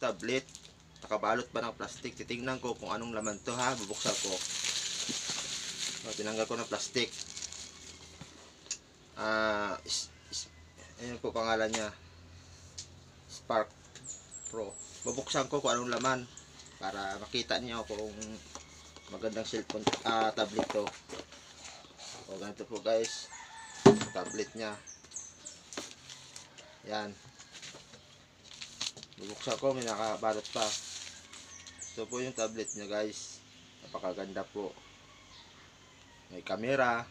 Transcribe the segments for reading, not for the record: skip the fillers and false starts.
tablet. Nakabalot pa ng plastic. Titingnan ko kung anong laman to ha. Bubuksan ko. Tinanggal ko ng plastic. Ayan po pangalan niya. Spark Pro. Bubuksan ko kung anong laman para makita niyo kung magandang cellphone tablet to. O ganito po guys. Tablet niya. Yan. Bubuksan ko, may nakabalot pa. Ito po yung tablet niya guys. Napakaganda po. May camera.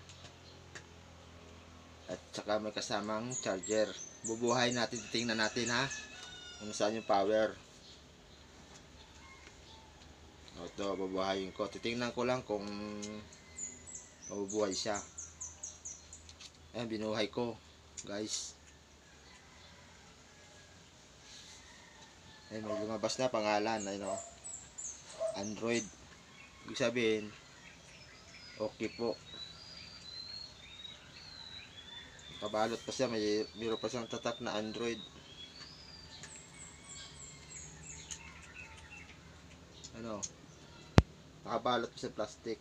At saka may kasamang charger. Bubuhay natin, tingnan natin ha. Kung saan yung power. Ito, bubuhayin ko. Titingnan ko lang kung mabubuhay siya. Ayan, binuhay ko. Guys. Ayan, may lumabas na pangalan. Ayun o. Android. Ibig sabihin, okay po. Kabalot pa siya, mayroon pa siyang tatak na Android. Ano? Nakabalot pa sa plastic.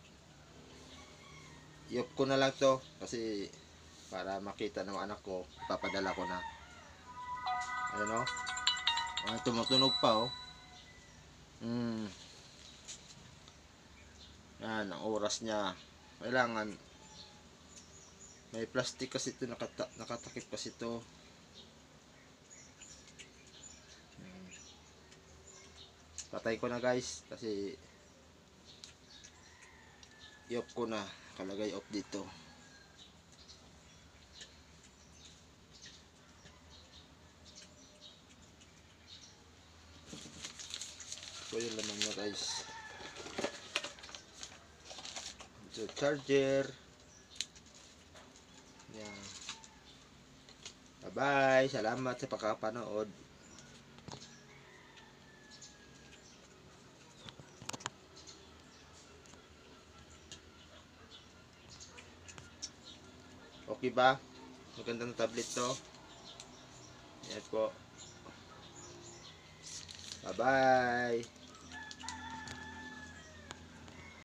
I-off ko na lang to kasi para makita ng anak ko, ipapadala ko na. Ayan o. Tumutunog pa o. Yan, ang oras niya. Kailangan may plastic kasi ito, nakatakip kasi ito. Patay ko na guys kasi i-off ko na. Kalagay off dito. Ito yung laman niya guys. Ito charger. Yan. Bye-bye. Salamat sa pagkakapanood. Okay ba? Magandang tablet to. Yan po. Bye-bye.